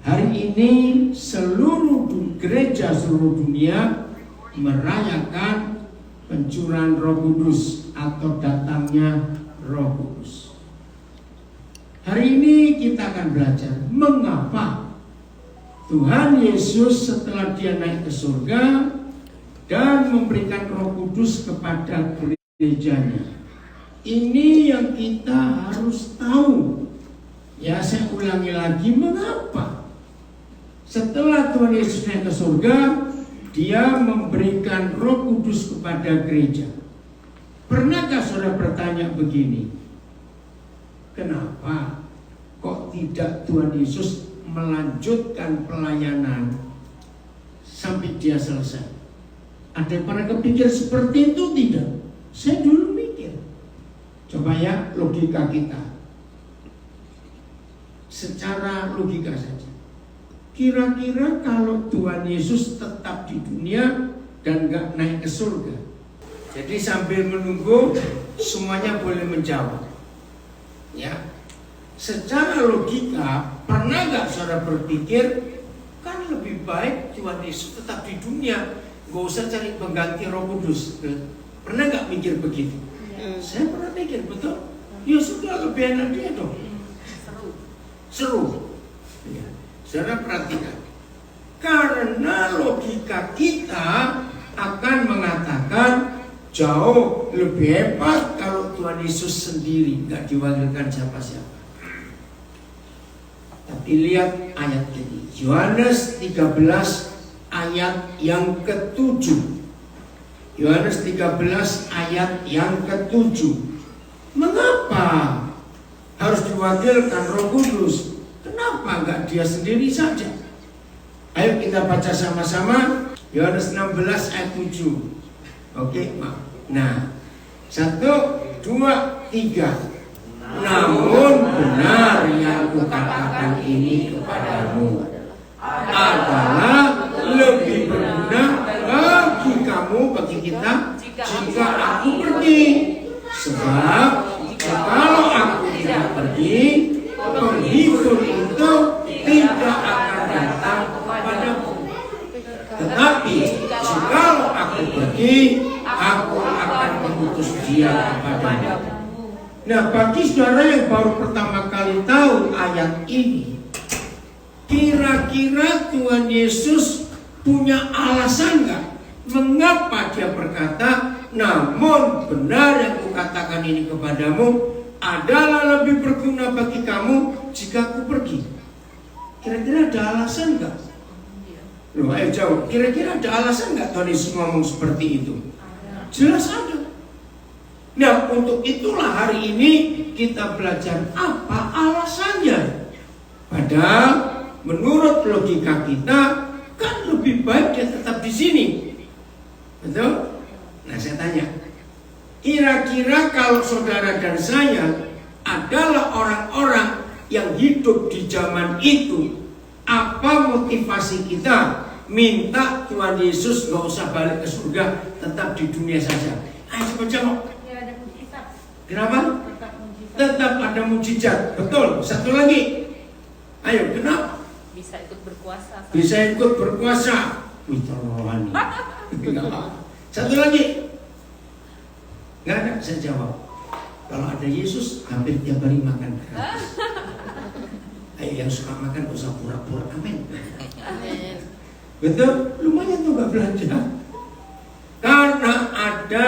Hari ini seluruh gereja seluruh dunia merayakan pencurahan Roh Kudus atau datangnya Roh Kudus. Hari ini kita akan belajar mengapa Tuhan Yesus setelah dia naik ke surga dan memberikan Roh Kudus kepada gerejanya. Ini yang kita harus tahu. Ya, saya ulangi lagi, mengapa setelah Tuhan Yesus naik ke surga, dia memberikan Roh Kudus kepada gereja. Pernahkah saudara bertanya begini, kenapa kok tidak Tuhan Yesus melanjutkan pelayanan sampai dia selesai? Ada yang pernah kepikir seperti itu? Tidak. Saya dulu mikir. Coba ya, logika kita. Secara logika saja. Kira-kira kalau Tuhan Yesus tetap di dunia dan gak naik ke surga, jadi sambil menunggu semuanya boleh menjawab. Ya, secara logika pernah gak saudara berpikir kan lebih baik Tuhan Yesus tetap di dunia, gak usah cari pengganti Roh Kudus. Pernah gak mikir begitu? Saya pernah mikir, betul. Ya sudah, lebih enak dia dong. Seru. Ya. Saudara perhatikan, karena logika kita akan mengatakan jauh lebih hebat kalau Tuhan Yesus sendiri, gak diwakilkan siapa-siapa. Tapi lihat ayat ini, Yohanes 13 ayat yang ke-7. Yohanes 13 ayat yang ke-7. Mengapa harus diwakilkan Roh Kudus? Kenapa enggak dia sendiri saja? Ayo kita baca sama-sama Yohanes 16 ayat 7. Oke, nah 1, 2, 3. Namun benar yang kukatakan ini kepadamu adalah lebih berguna bagi kamu, bagi kita, jika aku pergi. Sebab kalau aku tidak pergi, penghibur itu tidak akan datang kepadamu. Tetapi jikalau aku pergi, aku akan mengutus dia kepadamu. Nah, bagi saudara yang baru pertama kali tahu ayat ini, kira-kira Tuhan Yesus punya alasan nggak mengapa dia berkata, namun benar yang kukatakan ini kepadamu adalah lebih berguna bagi kamu jika aku pergi? Kira-kira ada alasan nggak? Loh, ayo jawab. Kira-kira ada alasan nggak Tuhan Yesus ngomong seperti itu? Jelas ada. Nah, untuk itulah hari ini kita belajar apa alasannya. Padahal menurut logika kita kan lebih baik dia tetap di sini. Betul? Nah, saya tanya, kira-kira kalau saudara dan saya adalah orang-orang yang hidup di zaman itu, apa motivasi kita minta Tuhan Yesus gak usah balik ke surga, tetap di dunia saja? Ayo coba jawab. Kenapa? Tetap ada mujizat. Betul. Satu lagi. Ayo, kenapa? Bisa ikut berkuasa. Bisa ikut berkuasa. Mitra rohani. Satu lagi. Nggak ada, saya jawab. Kalau ada Yesus, hampir tiap hari makan gratis. Ayo, yang suka makan usah pura-pura. Amin. Betul? Lumayan tuh gak belanja. Karena ada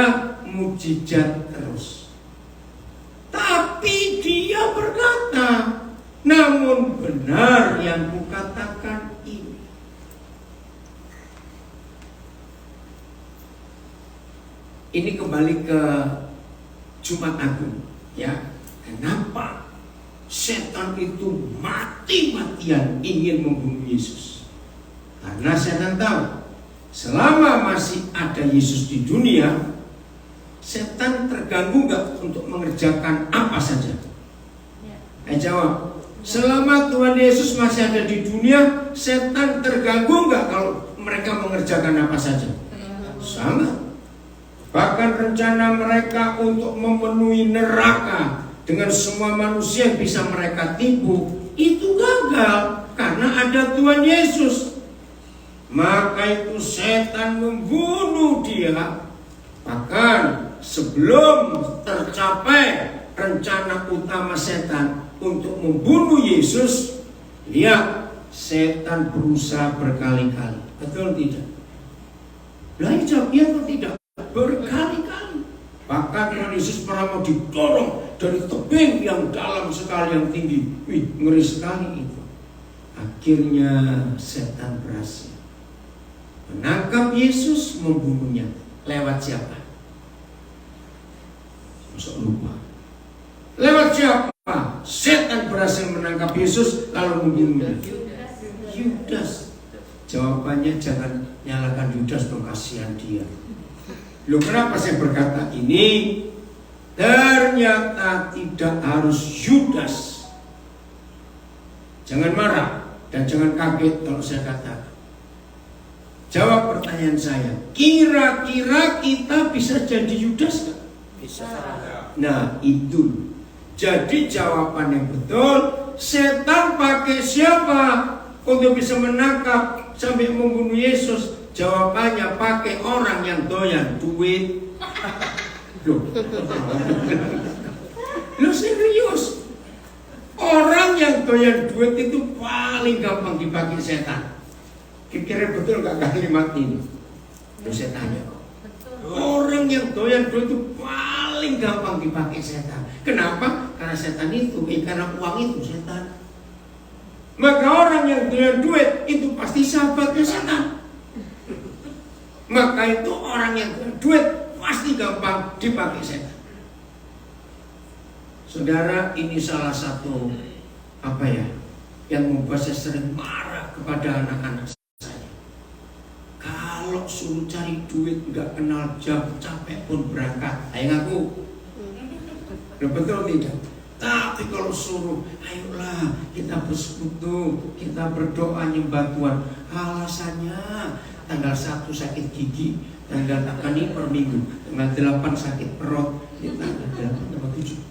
mujizat terus. Tapi dia berkata, namun benar yang kukatakan ini. Ini kembali ke Jumat Agung, ya. Kenapa setan itu mati-matian ingin membunuh Yesus? Karena setan tahu, selama masih ada Yesus di dunia, setan terganggu nggak untuk mengerjakan apa saja? Jawab. Selama Tuhan Yesus masih ada di dunia, setan terganggu nggak kalau mereka mengerjakan apa saja? Sangat. Bahkan rencana mereka untuk memenuhi neraka dengan semua manusia yang bisa mereka tipu, itu gagal karena ada ada Tuhan Yesus. Maka itu setan membunuh dia. Bahkan sebelum tercapai rencana utama setan untuk membunuh Yesus, lihat, setan berusaha berkali-kali. Betul tidak? Lah jawab ya atau tidak? Berkali-kali. Bahkan Tuhan Yesus pernah mau didorong dari tebing yang dalam sekali, yang tinggi. Wih, ngeri sekali itu. Akhirnya setan berhasil menangkap Yesus, membunuhnya. Lewat siapa? Masuk lupa. Lewat siapa? Setan berhasil menangkap Yesus lalu membunuhnya. Yudas. Jawabannya jangan nyalakan Yudas dong, kasihan dia. Loh, kenapa saya berkata ini? Ternyata tidak harus Yudas. Jangan marah dan jangan kaget kalau saya katakan. Jawab pertanyaan saya. Kira-kira kita bisa jadi Yudas gak? Bisa. Nah itu. Jadi jawaban yang betul, setan pakai siapa untuk bisa menangkap sampai membunuh Yesus? Jawabannya pakai orang yang doyan duit. Loh serius. Orang yang doyan duit itu paling gampang dipakai setan. Kira-kira betul gak kalimat ini? Loh saya tanya kok. Orang yang doyan duit itu paling gampang dipakai setan. Kenapa? Karena setan itu, karena uang itu setan. Maka orang yang doyan duit itu pasti sahabatnya setan. Maka itu orang yang doyan duit pasti gampang dipakai setan. Saudara, ini salah satu yang membuat saya sering marah kepada anak-anak saya. Kalau suruh cari duit nggak kenal jam, capek pun berangkat. Ayo ngaku. Betul tidak? Tapi kalau suruh, ayolah kita bersekutu, kita berdoa nyembah Tuhan. Alasannya tanggal 1 sakit gigi, tanggal 8 per minggu, tanggal 8 sakit perut,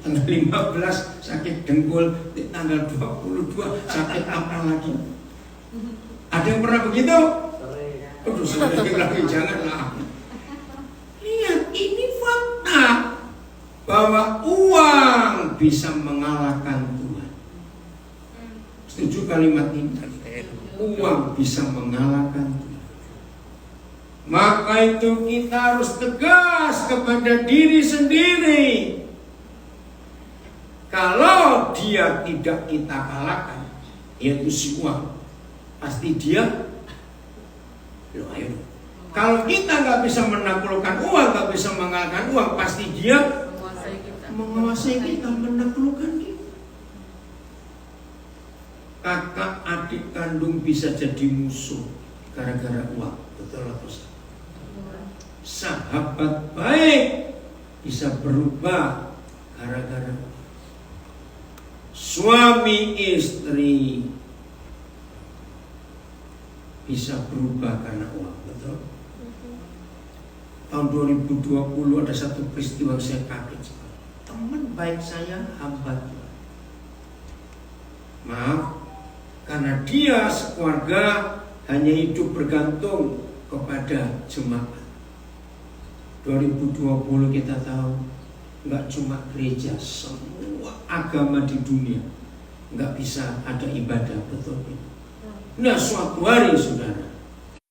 tanggal 15 sakit dengkul, tanggal 22 sakit apa lagi? Ada yang pernah begitu? Aduh, lagi janganlah. Lihat, ini fakta bahwa uang bisa mengalahkan Tuhan. Setuju kalimat ini? Uang bisa mengalahkan Tuhan. Maka itu kita harus tegas kepada diri sendiri. Kalau dia tidak kita kalahkan, yaitu si uang, pasti dia. Loh, ayo. Kalau kita nggak bisa menaklukkan uang, nggak bisa mengalahkan uang, pasti dia menguasai kita, menaklukkan kita. Kakak adik kandung bisa jadi musuh gara-gara uang, betul atau salah? Sahabat baik bisa berubah gara-gara uang. Suami istri bisa berubah karena uang, betul? Tahun 2020 ada satu peristiwa saya kaget sekali. Teman baik saya hamba Tuhan. Maaf, karena dia sekeluarga hanya hidup bergantung kepada jemaat. 2020 kita tahu, nggak cuma gereja, semua agama di dunia nggak bisa ada ibadah, betul? Nah, suatu hari saudara,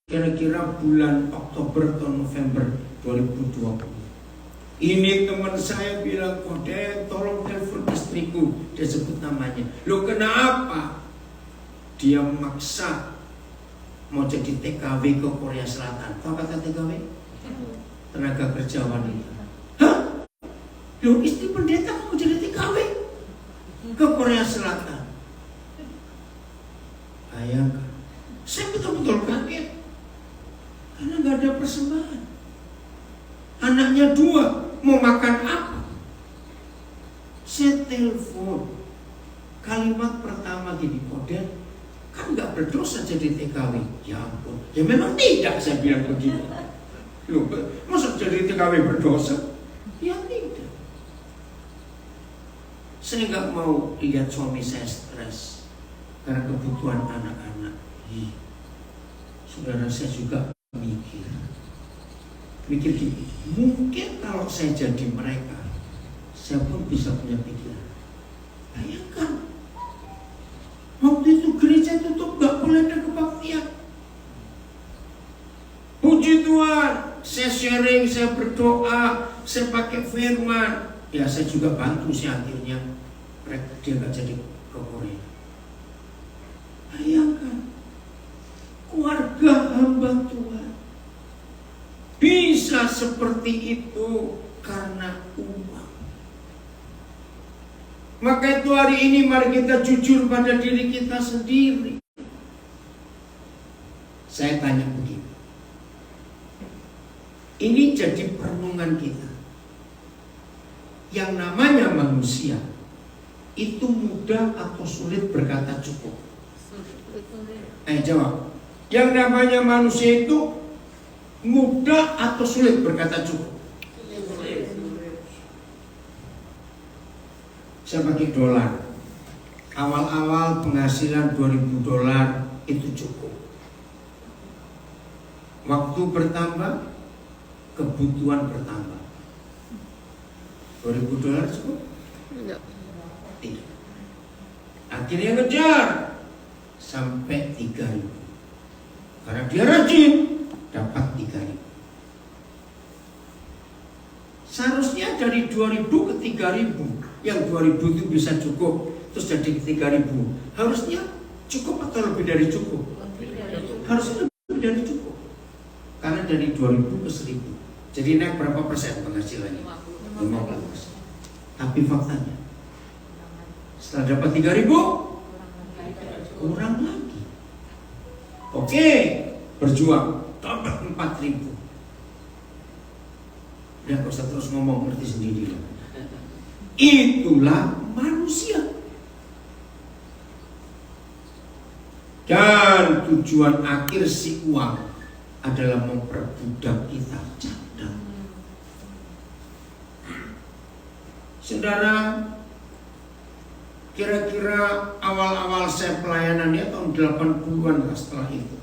kira-kira bulan Oktober atau November 2020, ini teman saya bilang, "Kode, tolong telepon istriku." Dia sebut namanya. Loh, kenapa? Dia maksa mau jadi TKW ke Korea Selatan. Tahu kata TKW? Tenaga kerja wanita. Hah? Loh, istri pendeta mau jadi TKW ke Korea Selatan? Bayangkan, saya betul-betul kaget karena nggak ada persembahan. Anaknya 2, mau makan apa? Saya telepon. Kalimat pertama gini, "Kode, kan nggak berdosa jadi TKW." Ya ampun, ya memang tidak, saya bilang begitu. Loh, masa jadi TKW berdosa? Ya tidak. Saya nggak mau lihat suami saya stres. karena kebutuhan anak-anak. Saudara, saya juga mikir gini, mungkin kalau saya jadi mereka, saya pun bisa punya pikiran. Bayangkan, waktu itu gereja tutup, gak boleh ada kebaktian. Puji Tuhan, saya sharing, saya berdoa, saya pakai firman. Ya saya juga bantu sih, akhirnya dia gak jadi ke Korea. Bayangkan, keluarga hamba Tuhan bisa seperti itu karena uang. Maka itu hari ini mari kita jujur pada diri kita sendiri. Saya tanya begini, ini jadi perenungan kita. Yang namanya manusia itu mudah atau sulit berkata cukup? Ayo jawab. Yang namanya manusia itu mudah atau sulit berkata cukup? Saya pakai dolar. Awal-awal penghasilan $2.000 itu cukup. Waktu bertambah, kebutuhan bertambah. $2.000 cukup? Tidak. Akhirnya ngejar sampai 3.000. Karena dia rajin, dapat 3.000. Seharusnya dari 2.000 ke 3.000, yang 2.000 itu bisa cukup, terus jadi 3.000. Harusnya cukup atau lebih dari cukup? Harusnya lebih dari cukup. Karena dari 2.000 ke 1.000. Jadi naik berapa persen penghasilannya? 50%. Tapi faktanya, setelah dapat 3.000, kurang lagi. Oke, berjuang, dapat 4.000. Udah gak usah terus ngomong, ngerti sendiri lah. Itulah manusia. Dan tujuan akhir si uang adalah memperbudak kita. Cadang. Saudara, kira-kira awal-awal saya pelayanan ya tahun 80-an setelah itu,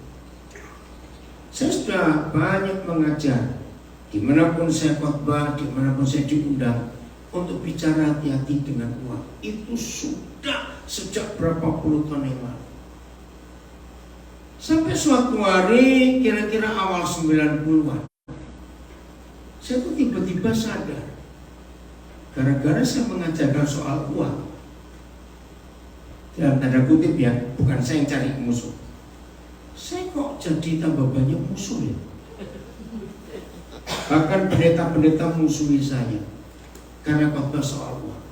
saya sudah banyak mengajar. Dimanapun saya khotbah, dimanapun saya diundang untuk bicara hati-hati dengan uang. Itu sudah sejak berapa puluh tahun yang lalu. Sampai suatu hari kira-kira awal 90-an, saya tuh tiba-tiba sadar, gara-gara saya mengajarkan soal uang, dalam tanda kutip ya, bukan saya yang cari musuh, saya kok jadi tambah banyak musuh ya. Bahkan pendeta-pendeta musuhi saya karena khotbah soal uang.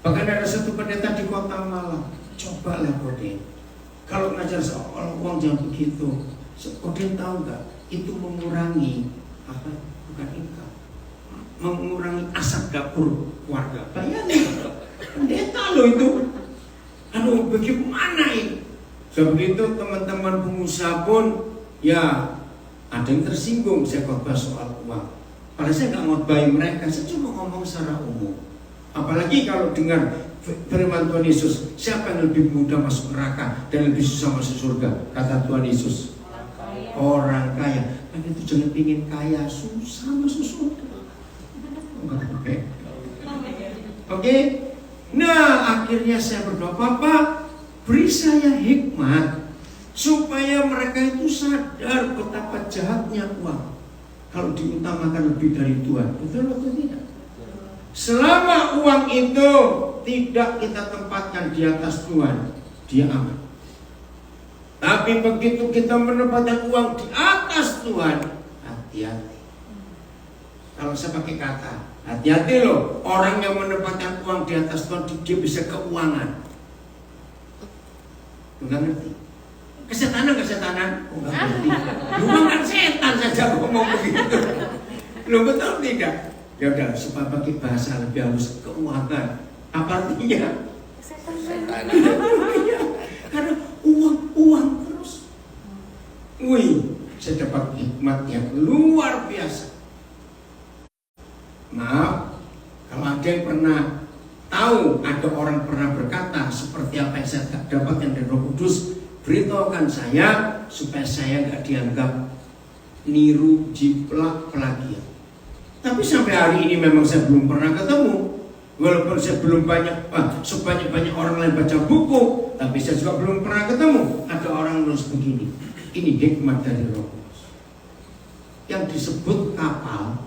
Bahkan ada satu pendeta di Kota Malang, cobalah Koden, kalau ngajar soal uang jangan begitu. Koden tahu nggak? Itu mengurangi apa? Bukan income, mengurangi asap dapur keluarga. Bayangin, pendeta loh itu. Aduh, bagaimana ini? Sebegitu teman-teman pengusaha pun ya ada yang tersinggung saya khotbah soal uang. Padahal saya nggak ngotbahin mereka, saya cuma ngomong secara umum. Apalagi kalau dengar firman Tuhan Yesus, siapa yang lebih mudah masuk neraka dan lebih susah masuk surga? Kata Tuhan Yesus, orang kaya. Dan itu jangan ingin kaya, susah masuk surga. Oke. Nah, akhirnya saya berdoa, Bapak, beri saya hikmat supaya mereka itu sadar betapa jahatnya uang kalau diutamakan lebih dari Tuhan. Betul atau tidak? Selama uang itu tidak kita tempatkan di atas Tuhan, dia aman. Tapi begitu kita menempatkan uang di atas Tuhan, hati-hati. Kalau saya pakai kata, hati-hati loh, orang yang menempatkan uang di atas Tuhan, dia bisa keuangan. Enggak ngerti? Kesetanan? Oh, enggak ngerti. Lu kan setan saja ngomong begitu. Lu betul tidak? Ya udah, supaya pakai bahasa lebih halus, keuangan. Apa artinya? Setan. Karena uang terus. Wih, saya dapat hikmat yang luar biasa. Maaf, kalau ada yang pernah tahu, ada orang pernah berkata seperti seperti apa yang saya dapatkan dari Roh Kudus, beritahukan saya supaya saya nggak dianggap niru, jiplak, plagiat. Tapi sampai hari ini memang saya belum pernah ketemu. Walaupun saya belum sebanyak orang lain baca buku, tapi saya juga belum pernah ketemu ada orang nulis begini. Ini hikmat dari Roh Kudus. Yang disebut kapal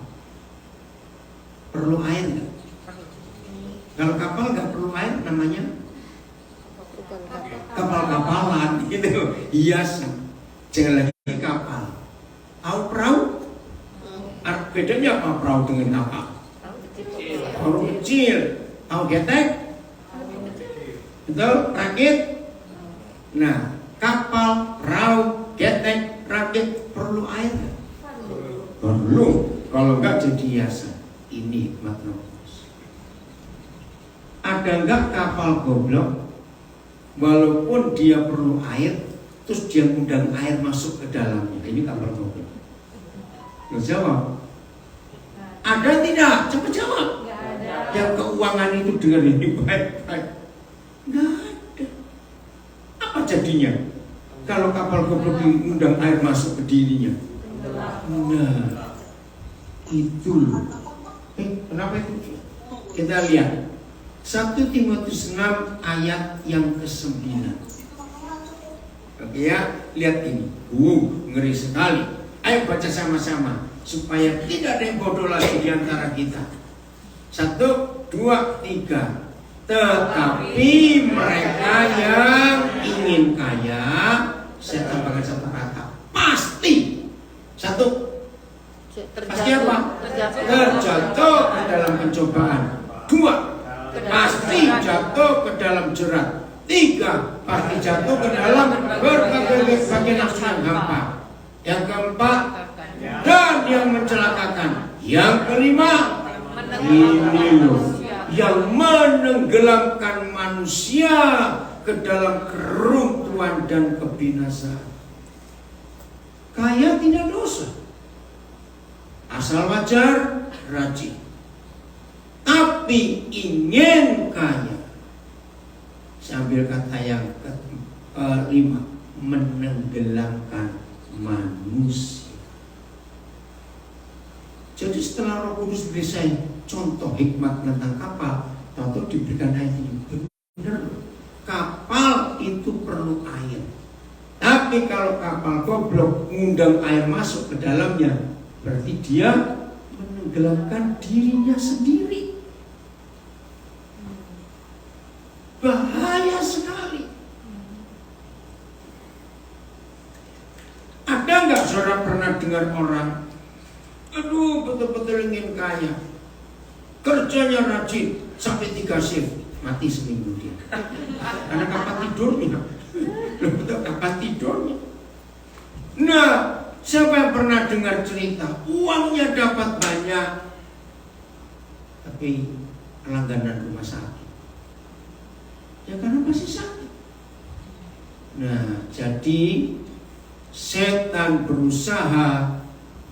perlu air nggak? Kalau kapal nggak perlu air, namanya kapal-kapalan gitu, hiasan. Jangan lagi kapal. Tahu perahu? Bedanya apa perahu dengan kapal? Perahu kecil. Tahu getek? Betul? Rakit? Nah, kapal, perahu, getek, rakit perlu air nggak? Perlu. Kalau nggak jadi hiasan. Ini hikmat Roh Kudus. Ada nggak kapal goblok? Walaupun dia perlu air, terus dia undang air masuk ke dalamnya. Ini kapal goblok. Lo jawab. Ada tidak? Cepat jawab. Yang keuangan itu dengan ini baik-baik. Nggak ada. Apa jadinya? Kalau kapal goblok undang air masuk ke dirinya. Nah, itu loh. Kenapa itu? Kita lihat 1 Timotius 6 ayat yang ke-9. Oke ya, lihat ini. Ngeri sekali. Ayo baca sama-sama supaya tidak ada yang bodoh lagi di antara kita. 1, 2, 3. Tetapi mereka yang ingin kaya, saya tambahkan satu kata, pasti. 1. Pasti apa? Terjatuh ke dalam pencobaan. 2. Pasti jatuh ke dalam jerat. 3. Pasti jatuh ke dalam berbagai nafsu yang hampa. Yang keempat, dan yang mencelakakan. Yang kelima, ini loh, yang menenggelamkan manusia ke dalam keruntuhan dan kebinasaan. Kaya tidak dosa, asal wajar, rajin. Tapi ingin kaya, sambil kata yang kelima, menenggelamkan manusia. Jadi setelah Roh Kudus beri saya contoh hikmat tentang kapal, tentu diberikan ayat ini. Benar, kapal itu perlu air. Tapi kalau kapal goblok ngundang air masuk ke dalamnya, berarti dia menenggelamkan dirinya sendiri. Bahaya sekali. Ada nggak saudara pernah dengar orang, aduh betul-betul ingin kaya, kerjanya rajin sampai 3 shift, mati seminggu dia. Karena kapan tidurnya? Betul kapan tidurnya? Nah, siapa yang pernah dengar cerita uangnya dapat banyak, tapi langganan rumah sakit? Ya karena masih sakit. Nah, jadi setan berusaha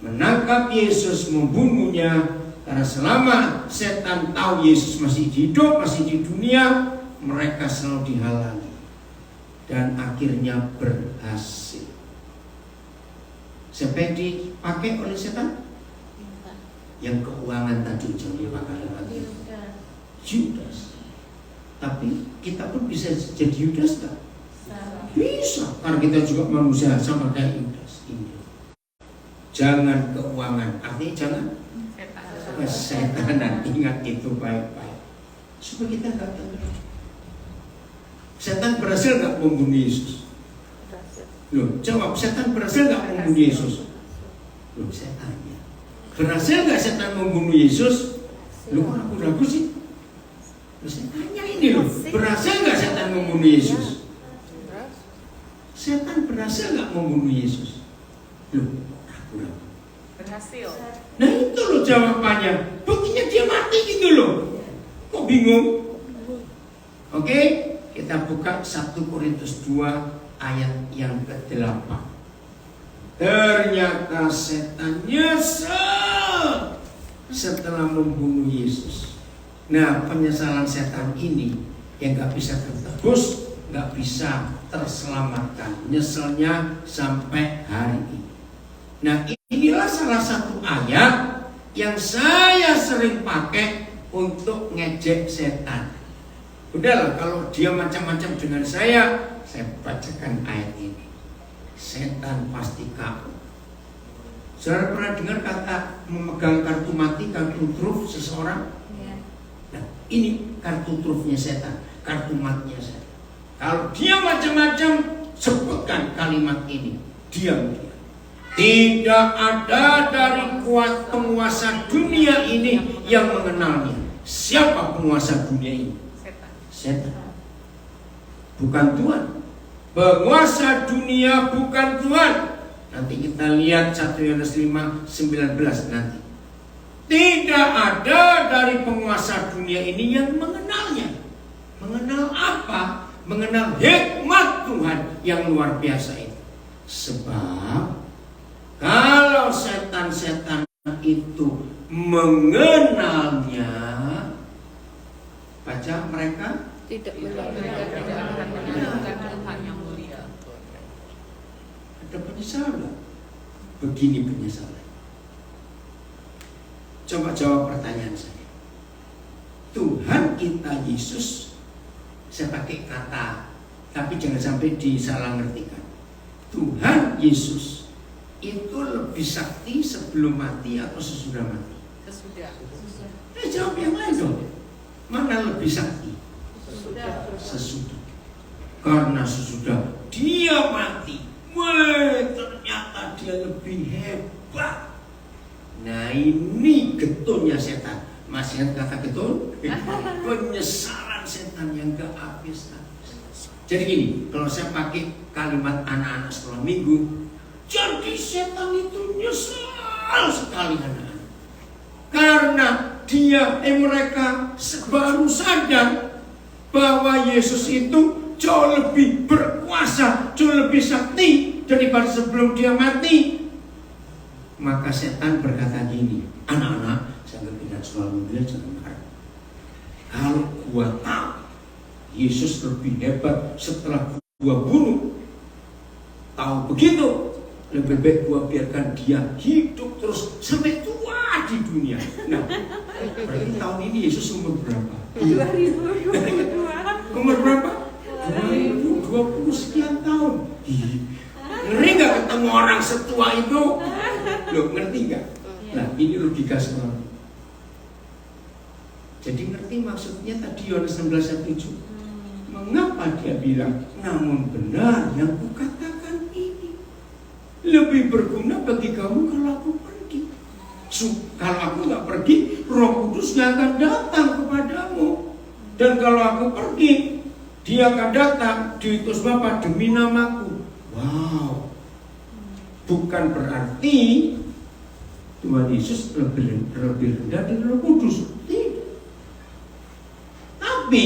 menangkap Yesus, membunuhnya. Karena selama setan tahu Yesus masih hidup, masih di dunia, mereka selalu dihalangi. Dan akhirnya berhasil. Siapa yang dipakai oleh setan? Yang keuangan tadi jadi pakai lagi. Judas. Tapi kita pun bisa jadi Yudas kan? Bisa, karena kita juga manusia sama kayak Yudas ini. Jangan keuangan, artinya jangan kesetanan. Ingat itu baik-baik supaya kita nggak tenggelam. Setan berhasil nggak membunuh Yesus? Loh, jawab, setan berhasil nggak membunuh Yesus? Loh, saya tanya, berhasil nggak setan membunuh Yesus? Loh, kok ragu-ragu sih? Loh, saya tanya ini loh, berhasil nggak setan membunuh Yesus? Setan berhasil nggak membunuh Yesus? Loh, ragu-ragu. Berhasil. Nah itu loh jawabannya. Buktinya dia mati gitu loh. Kok bingung? Oke, kita buka 1 Korintus 2 ayat yang ke-8. Ternyata setan nyesel setelah membunuh Yesus. Nah, penyesalan setan ini yang gak bisa tertebus nggak bisa terselamatkan. Nyeselnya sampai hari ini. Nah, inilah salah satu ayat yang saya sering pakai untuk ngejek setan. Udahlah, kalau dia macam-macam dengan saya bacakan ayat ini. Setan pasti kabur. Saudara pernah dengar kata memegang kartu mati, kartu truf seseorang? Ya. Nah, ini kartu trufnya setan, kartu matinya setan. Kalau dia macam-macam, sebutkan kalimat ini. Diam dia. Tidak ada dari kuat penguasa dunia ini yang mengenalnya. Siapa penguasa dunia ini? Setan. Bukan Tuhan. Penguasa dunia bukan Tuhan. Nanti kita lihat 1 Yohanes 5:19 nanti. Tidak ada dari penguasa dunia ini yang mengenalnya. Mengenal apa? Mengenal hikmat Tuhan yang luar biasa itu. Sebab kalau setan-setan itu mengenalnya, baca mereka tidak mengenal Tuhan yang mulia. Ada penyesalan. Begini penyesalan. Coba jawab pertanyaan saya. Tuhan kita Yesus, saya pakai kata, tapi jangan sampai disalah ngertikan. Tuhan Yesus itu lebih sakti sebelum mati atau sesudah mati? Sesudah. Jawab yang lain dong. Mana lebih sakti? Sesudah. Karena sesudah dia mati, ternyata dia lebih hebat. Nah, ini getulnya setan. Masih ingat kata getul? Penyesalan setan yang gak habis-habis. Jadi gini, kalau saya pakai kalimat anak-anak sekolah minggu, jadi setan itu nyesal sekali anak-anak. Karena mereka baru sadar bahwa Yesus itu jauh lebih berkuasa, jauh lebih sakti daripada sebelum dia mati. Maka setan berkata gini, anak-anak, saya tidak selalu bilang jangan marah. Kalau gua tahu Yesus lebih hebat setelah gua bunuh, tahu begitu, lebih baik gua biarkan dia hidup terus sampai tua di dunia. Nah, berarti tahun ini Yesus umur berapa? 2022. Umur berapa? 20 sekian tahun. Ngeri gak ketemu orang setua itu? Loh, ngerti gak? Nah, ini logika sekolah. Jadi ngerti maksudnya tadi Yohanes 16:7. Mengapa dia bilang, namun benar yang kukatakan ini lebih berguna bagi kamu kalau aku pergi. Kalau aku gak pergi, Roh Kudus gak akan datang kepadamu. Dan kalau aku pergi, dia akan datang diutus Bapa demi namaku. Wow. Bukan berarti Tuhan Yesus lebih rendah dari Roh Kudus. Tidak. Tapi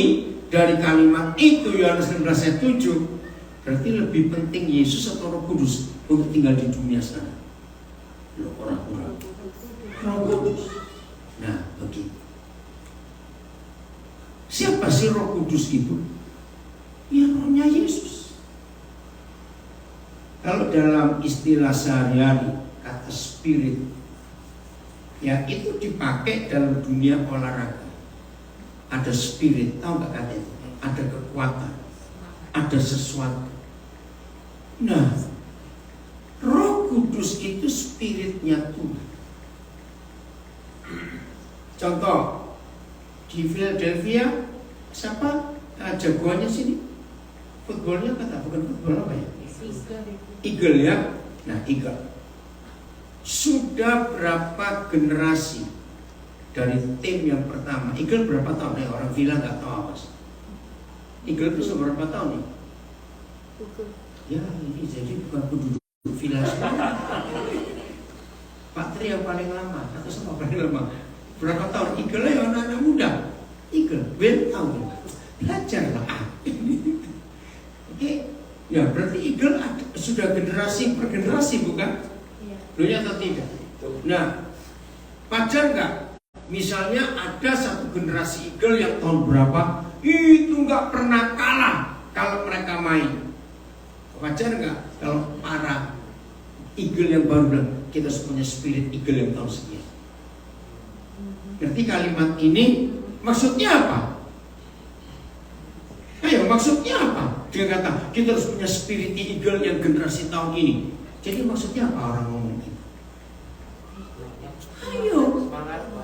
dari kalimat itu Yohanes 16:7 berarti lebih penting Yesus atau Roh Kudus untuk tinggal di dunia sana. Loh, orang-orang Roh Kudus. Nah, begitu. Siapa sih Roh Kudus itu? Ya, Rohnya Yesus. Kalau dalam istilah sehari-hari kata spirit, ya itu dipakai dalam dunia olahraga. Ada spirit, tahu nggak kata itu? Ada kekuatan, ada sesuatu. Nah, Roh Kudus itu spiritnya Tuhan. Contoh di Philadelphia, siapa jagoannya sini? Footballnya kata bukan football apa ya? Eagle ya. Nah, Eagle. Sudah berapa generasi dari tim yang pertama? Eagle berapa tahun? Orang Villa nggak tahu apa sih. Eagle itu sudah berapa tahun nih? Ya, ini jadi bukan penduduk Villa. Pak Tri yang paling lama atau sama paling lama? Berapa tahun? Eagle ya anak-anak muda. Eagle, tahun. Belajarlah. Oke, ya berarti Eagle sudah generasi per generasi bukan? Iya. Atau tidak? Nah, wajar nggak? Misalnya ada satu generasi Eagle yang tahun berapa itu nggak pernah kalah kalau mereka main? Wajar nggak kalau para eagle yang baru bilang kita harus punya spirit eagle yang tahu sekian? Berarti kalimat ini maksudnya apa? Ayo, maksudnya apa? Dia kata kita harus punya spirit eagle yang generasi tahun ini. Jadi maksudnya apa orang ngomong gitu? Ayo,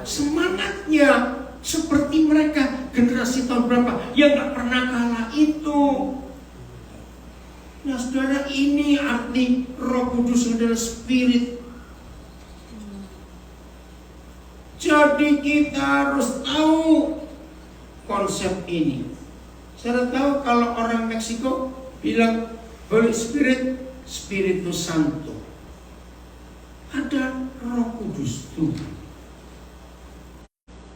semangatnya seperti mereka generasi tahun berapa yang gak pernah kalah itu. Nah saudara, ini arti Roh Kudus adalah spirit. Jadi kita harus tahu konsep ini. Saya tahu kalau orang Meksiko bilang Holy Spirit, Spiritus Santo. Ada Roh Kudus tuh.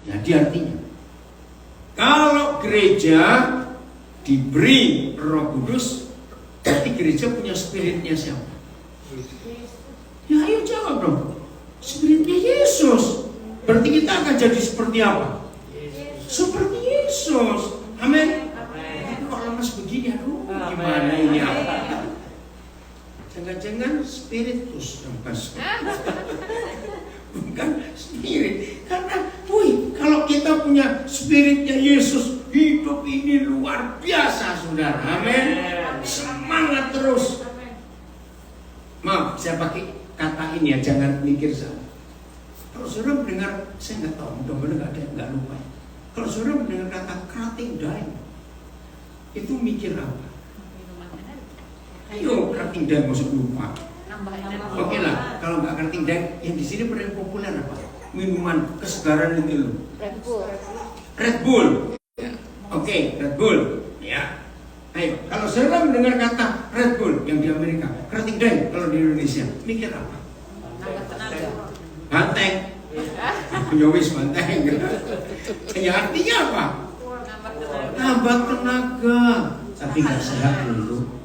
Jadi artinya kalau gereja diberi Roh Kudus, berarti gereja punya spiritnya siapa? Ya ayo jawab dong. Spiritnya Yesus. Berarti kita akan jadi seperti apa? Seperti Yesus. Amin. Kok lemas begini, aduh gimana ini? Jangan-jangan spiritus yang pas. Bukan spirit. Karena kalau kita punya spiritnya Yesus, hidup ini luar biasa, saudara. Amin. Semangat terus. Maaf, saya pakai kata ini ya, jangan mikir salah. Kalau saudara mendengar, saya nggak tahu, mudah-mudahan nggak lupa. Kalau saudara mendengar kata kerating daeng, itu mikir apa? Ayo, kerating daeng maksud lupa. Oke lah, kalau nggak kerating daeng, yang di sini paling populer apa? Minuman kesegaran itu loh. Red Bull. Oke, Red Bull. Ya. Ayo, kalau saudara mendengar kata Red Bull yang di Amerika, kerating daeng kalau di Indonesia, mikir apa? Banteng. Penyowis banteng. Ya artinya apa? Tambah tenaga. Tapi nggak sehat dulu.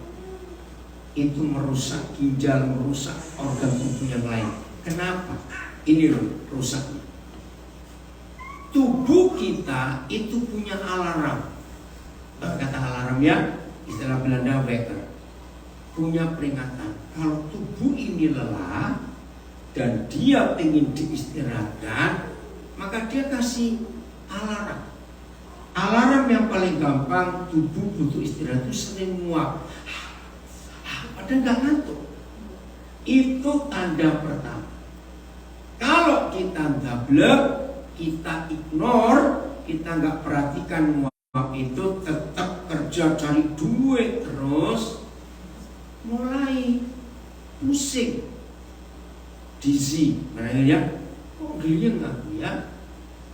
Itu merusak ginjal, merusak organ tubuh yang lain. Kenapa? Ini loh rusaknya. Tubuh kita itu punya alarm. Kata alarm ya, istilah Belanda wekker. Punya peringatan. Kalau tubuh ini lelah dan dia ingin diistirahatkan, maka dia kasih alarm. Alarm yang paling gampang, tubuh butuh istirahat itu sering muak. Padahal nggak ngantuk. Itu tanda pertama. Kalau kita gablek, kita ignore, kita nggak perhatikan muak itu, tetap kerja cari duit terus, mulai pusing. Dizzy, makanya kok giliran aku ya?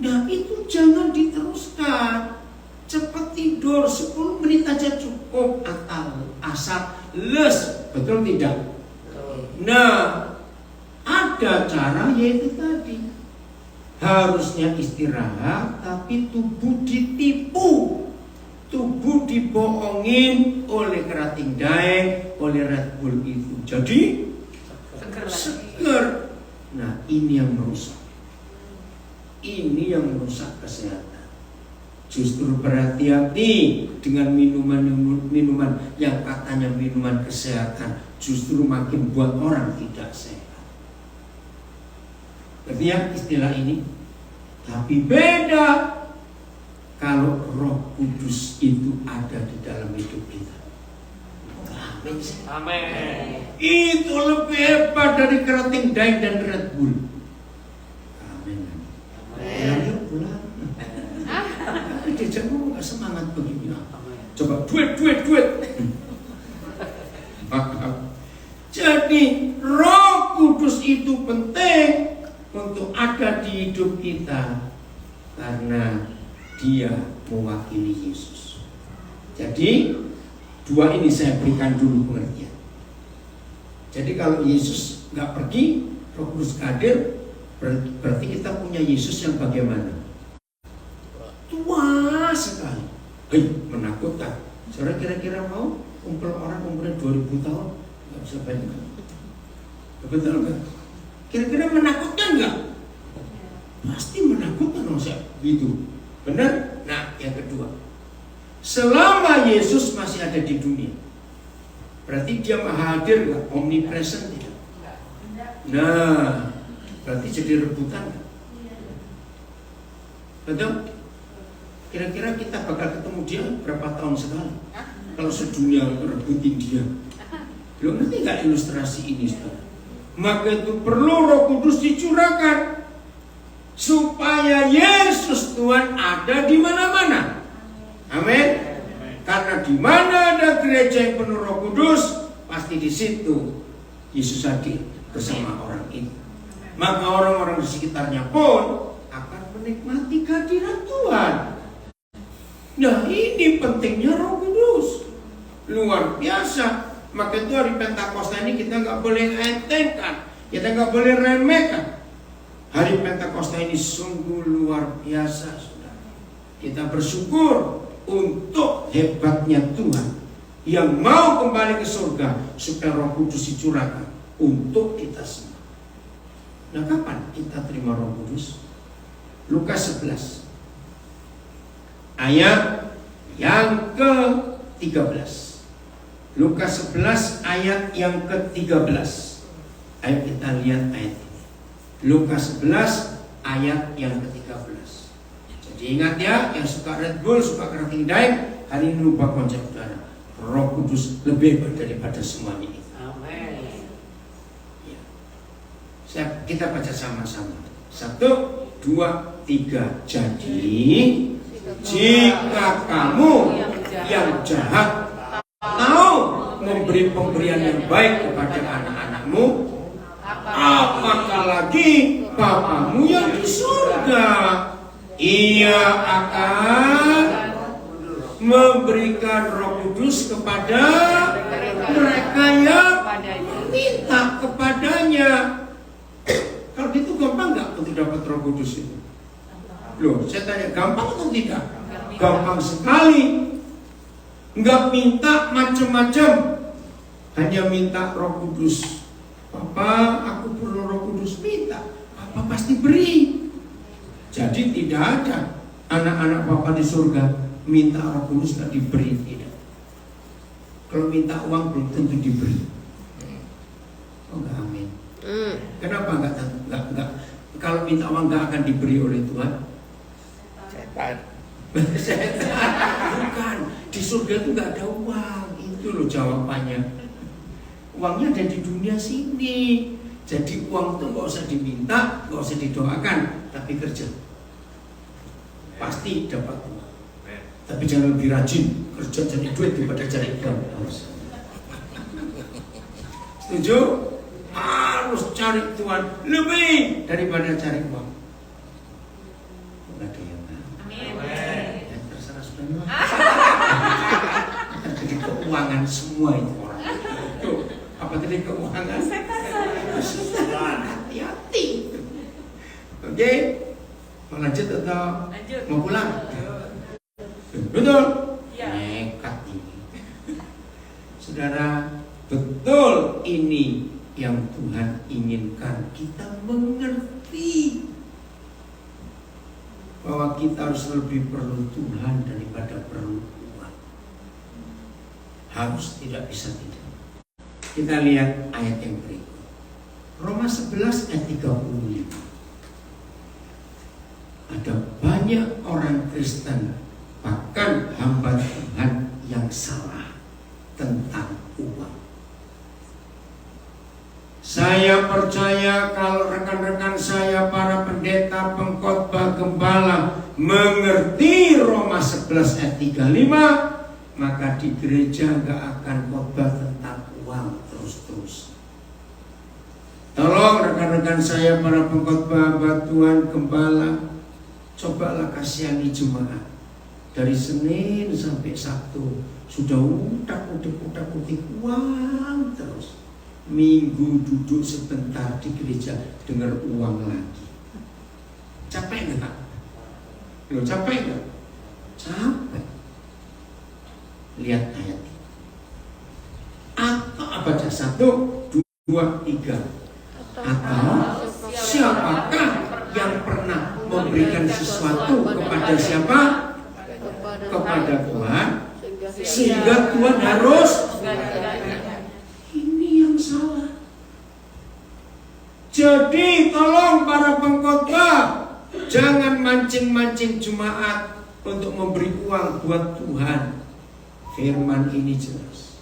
Nah itu jangan diteruskan. Cepat tidur 10 menit aja cukup, asal les, betul tidak? Nah ada cara, yaitu tadi harusnya istirahat, tapi tubuh ditipu, tubuh dibohongin oleh kerating daeng, oleh Red Bull itu. Jadi seger. Nah ini yang merusak. Ini yang merusak kesehatan. Justru berhati-hati dengan minuman yang katanya minuman kesehatan, justru makin buat orang tidak sehat. Berarti ya istilah ini. Tapi beda kalau Roh Kudus itu ada di dalam hidup kita. Amin. Itu lebih hebat dari kerating daeng dan Red Bull. Amin. Amin. Pulang. Diajak ngomong gak semangat begini. Coba duit. Jadi Roh Kudus itu penting untuk ada di hidup kita karena Dia mewakili Yesus. Jadi dua ini saya berikan dulu pengertian. Jadi kalau Yesus nggak pergi, Roh Kudus hadir, berarti kita punya Yesus yang bagaimana? Tua sekali. Menakutkan. Saudara kira-kira mau kumpul orang umurnya 2000 tahun? Nggak bisa bayangkan. Betul nggak? Kira-kira menakutkan nggak? Pasti menakutkan dong saya. Gitu. Benar? Nah, yang kedua, selama Yesus masih ada di dunia. Berarti dia maha hadir nggak? Omnipresent tidak? Nah, berarti jadi rebutan nggak? Betul? Kira-kira kita bakal ketemu dia berapa tahun sekali? Kalau sedunia rebutin dia. Belum nanti nggak ilustrasi ini, saudara. Maka itu perlu Roh Kudus dicurahkan supaya Yesus Tuhan ada di mana-mana. Amin. Karena di mana ada gereja yang penuh Roh Kudus, pasti di situ Yesus hadir bersama orang itu. Maka orang-orang di sekitarnya pun akan menikmati kehadiran Tuhan. Nah, ini pentingnya Roh Kudus. Luar biasa. Maka itu hari Pentakosta ini kita nggak boleh entengkan, kita nggak boleh remehkan. Hari Pentakosta ini sungguh luar biasa, saudara. Kita bersyukur untuk hebatnya Tuhan yang mau kembali ke surga supaya Roh Kudus dicurahkan untuk kita semua. Nah, kapan kita terima Roh Kudus? Lukas 11 ayat yang ke-13. Lukas 11 ayat yang ke-13. Ayo kita lihat ayat ini. Lukas 11 ayat yang ke-13. Jadi ingat ya, yang suka Red Bull, suka kerating daeng, hari ini lupa konsep saudara. Roh Kudus lebih hebat daripada semuanya itu. Amin. Ya. Kita baca sama-sama. 1, 2, 3. Jadi jika kamu yang jahat tahu memberi pemberian yang baik kepada anak-anakmu, apakah lagi Bapamu yang di surga, Ia akan memberikan Roh Kudus kepada mereka yang minta kepadanya. Kalau gitu gampang nggak untuk dapat Roh Kudus itu? Loh, saya tanya, gampang atau tidak? Gampang sekali. Enggak minta macam-macam, hanya minta Roh Kudus. Papa, aku perlu Roh Kudus, minta. Papa pasti beri. Jadi tidak ada anak-anak Papa di surga minta Roh Kudus nggak diberi, tidak. Kalau minta uang belum tentu diberi. Oh enggak, amin. Kenapa enggak? Kalau minta uang enggak akan diberi oleh Tuhan? Setan. Bukan, di surga itu nggak ada uang. Itu loh jawabannya. Uangnya ada di dunia sini. Jadi uang itu nggak usah diminta, nggak usah didoakan, tapi kerja pasti dapat uang. Tapi jangan lebih rajin kerja cari duit daripada cari uang. Setuju? Harus cari Tuhan lebih daripada cari uang. Nggak ada yang jadi keuangan semua itu orang. Tuh, apa tadi keuangan? Setan, hati-hati. Oke, mau lanjut atau mau pulang? Betul? Nekat ini. Saudara, betul ini yang Tuhan inginkan kita mengerti. Bahwa kita harus lebih perlu Tuhan daripada perlu uang. Harus, tidak bisa tidak. Kita lihat ayat yang berikut. Roma 11 ayat 35. Ada banyak orang Kristen, bahkan hamba Tuhan yang salah tentang uang. Saya percaya kalau rekan-rekan saya para pendeta, pengkhotbah, gembala mengerti Roma 11 ayat 35, maka di gereja gak akan khotbah tentang uang terus-terus. Tolong rekan-rekan saya para pengkhotbah, hamba Tuhan, gembala, cobalah kasihani jemaat. Dari Senin sampai Sabtu sudah utak-utik uang terus. Minggu duduk sebentar di gereja dengar uang lagi. Capek nggak? Lo capek nggak? Capek. Lihat ayat ini. Atau apa aja? 1, 2, 3. Atau siapakah yang pernah memberikan sesuatu kepada siapa? kepada Tuhan sehingga Tuhan harus. Ini yang salah. Jadi tolong para pengkhotbah, jangan mancing-mancing jemaat untuk memberi uang buat Tuhan. Firman ini jelas.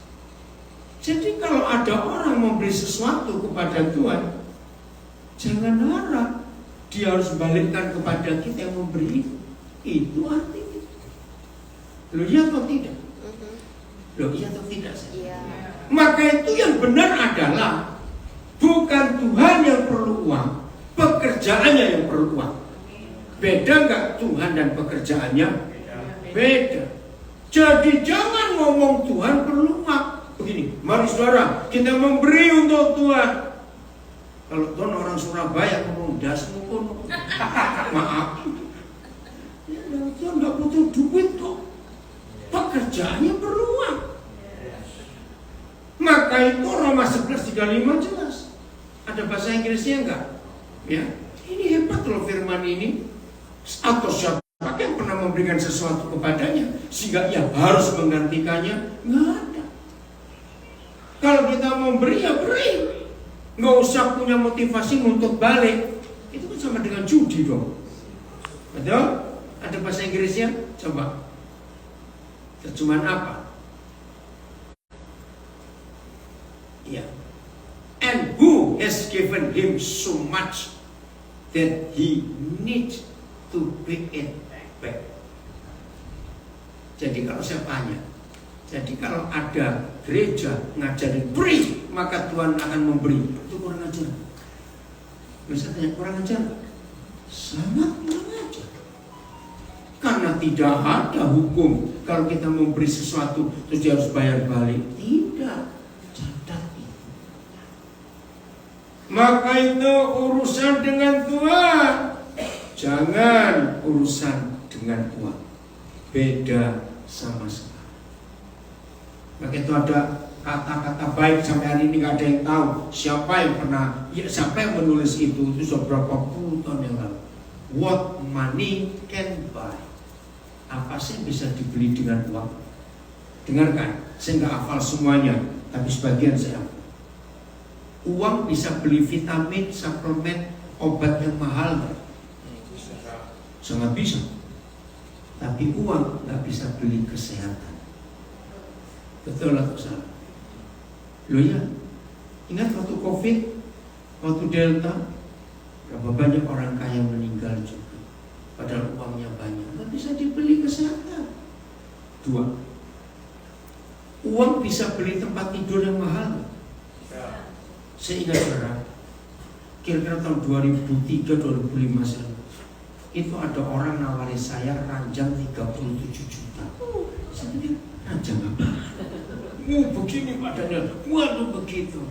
Jadi kalau ada orang memberi sesuatu kepada Tuhan, jangan harap dia harus balikkan kepada kita yang memberi itu. Itu artinya. Loh iya atau tidak? Loh iya atau tidak? Iya. Maka itu yang benar adalah bukan Tuhan yang perlu uang, pekerjaannya yang perlu uang. Beda nggak Tuhan dan pekerjaannya? Beda. Jadi jangan ngomong Tuhan perlu uang. Begini, mari saudara, kita memberi untuk Tuhan. Kalau Tuhan orang Surabaya ngomong dasmu pun maaf. Ya, Tuhan nggak butuh duit kok. Pekerjaannya perlu uang. Maka itu Roma 11:35 jelas. Ada bahasa Inggrisnya enggak? Ya, ini hebat loh firman ini. Atau siapa yang pernah memberikan sesuatu kepadanya sehingga ia harus menggantikannya? Nggak ada. Kalau kita memberi ya beri. Nggak usah punya motivasi untuk balik. Itu kan sama dengan judi dong. Betul? Ada bahasa Inggrisnya? Coba. Terjemahan apa? Ya. And who has given him so much that he needs to pay it back. Jadi kalau saya tanya, jadi kalau ada gereja ngajarin beri, maka Tuhan akan memberi. Itu kurang ajar. Bisa tanya kurang ajar? Sangat kurang ajar. Karena tidak ada hukum kalau kita memberi sesuatu terus dia harus bayar balik. Tidak. Maka itu urusan dengan Tuhan, jangan urusan dengan uang. Beda sama sekali. Maka itu ada kata-kata baik sampai hari ini gak ada yang tahu siapa yang pernah, ya, siapa yang menulis itu sudah berapa puluh tahun yang lalu. What money can buy? Apa sih bisa dibeli dengan uang? Dengarkan, saya nggak hafal semuanya, tapi sebagian saya hafal. Uang bisa beli vitamin, suplemen, obat yang mahal. Sangat bisa. Tapi uang nggak bisa beli kesehatan. Betul atau salah? Loh ya, ingat waktu COVID, waktu Delta, berapa banyak orang kaya meninggal juga. Padahal uangnya banyak, nggak bisa dibeli kesehatan. Dua, uang bisa beli tempat tidur yang mahal. Saya ingat saudara, kira-kira tahun 2003-2005 itu ada orang nawari saya ranjang 37 juta. Saya pikir ranjang apa? Begini badannya, waduh begitu.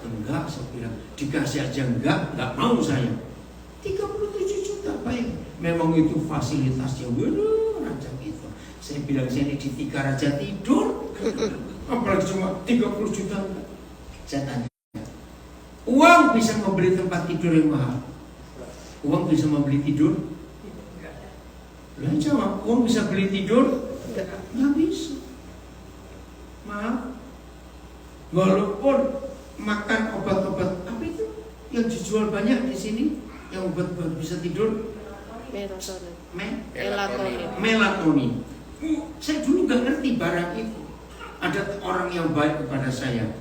Enggak, saya bilang dikasih aja enggak mau saya. 37 juta, baik. Memang itu fasilitasnya, waduh ranjang itu. Saya bilang saya ini di tikar aja tidur, apalagi cuma 30 juta. Saya tanya, uang bisa membeli tempat tidur yang mahal? Uang bisa membeli tidur? Lah jawab, uang bisa beli tidur? Nggak bisa. Maaf. Walaupun makan obat-obat apa itu yang dijual banyak di sini, yang obat-obat bisa tidur? Melatonin. Saya dulu nggak ngerti barang itu. Ada orang yang baik kepada saya.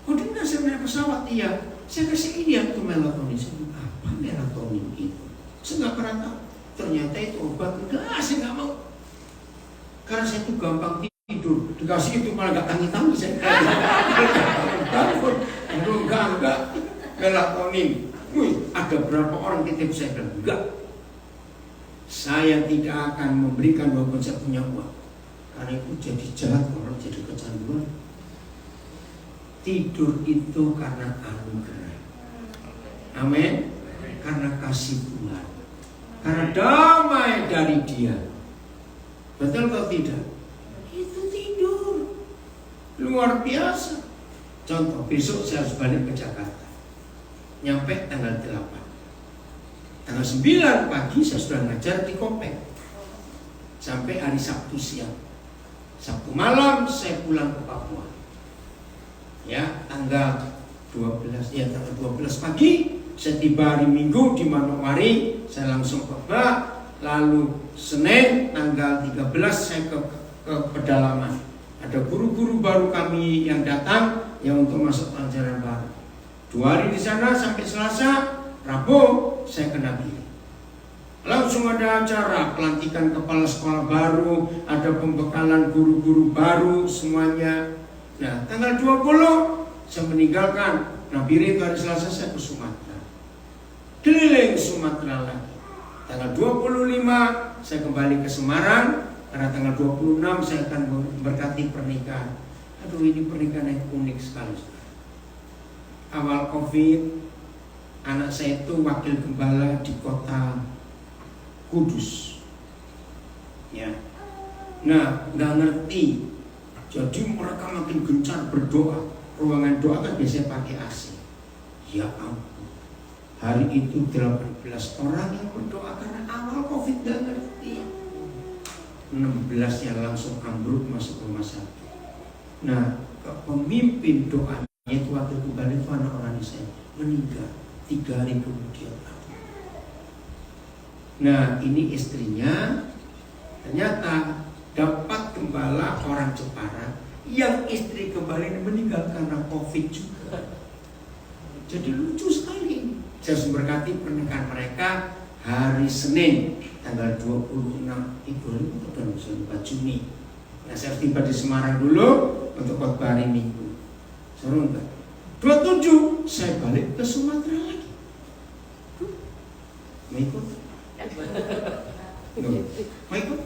Oh dia ngasih naik pesawat, iya. Saya kasih ini ya, itu melatonin. Saya bilang, apa melatonin itu? Saya nggak pernah tahu. Ternyata itu obat. Enggak, saya nggak mau. Karena saya itu gampang tidur. Dikasih itu malah nggak tangi-tangi. Saya enggak. Melatonin. Wih, ada berapa orang titip saya bilang, enggak. Saya tidak akan memberikan walaupun saya punya uang. Karena itu jadi jahat, orang jadi kecanduan. Tidur itu karena anugerah. Amin. Karena kasih Tuhan. Karena damai dari Dia. Betul atau tidak? Itu tidur. Luar biasa. Contoh, besok saya harus balik ke Jakarta. Nyampe tanggal 8. Tanggal 9 pagi saya sudah ngajar di Kopek. sampai hari Sabtu siang. Sabtu malam saya pulang ke Papua. Ya, tanggal 12 pagi saya tiba hari Minggu di Manokwari, saya langsung khotbah. Lalu Senin tanggal 13 saya ke pedalaman. Ada guru-guru baru kami yang datang yang untuk masuk pelajaran baru. 2 hari di sana sampai Selasa, Rabu saya ke Nabire. Langsung ada acara pelantikan kepala sekolah baru, ada pembekalan guru-guru baru semuanya. Nah, tanggal 20 saya meninggalkan Nabire, itu hari Selasa saya ke Sumatera. Keliling Sumatera lagi. Tanggal 25 saya kembali ke Semarang, karena tanggal 26 saya akan memberkati pernikahan. Aduh, ini pernikahan yang unik sekali. Awal Covid, anak saya itu wakil gembala di kota Kudus. Ya. Nah, nggak ngerti. Jadi mereka makin gencar berdoa. Ruangan doa kan biasanya pakai AC. Ya ampun. Hari itu 18 orang yang berdoa karena awal Covid nggak ngerti. 16-nya langsung ambruk masuk rumah sakit. Nah, pemimpin doanya itu wakil gembala itu anak orang saya meninggal 3 hari kemudian. Nah, ini istrinya ternyata dapat gembala orang Jepara yang istri gembala ini meninggal karena Covid juga. Jadi lucu sekali. Saya memberkati pernikahan mereka hari Senin tanggal 26 Juni. Nah, saya tiba di Semarang dulu untuk khotbah hari Minggu. Seru enggak? 27 saya balik ke Sumatera lagi. Mau ikut? Mau ikut?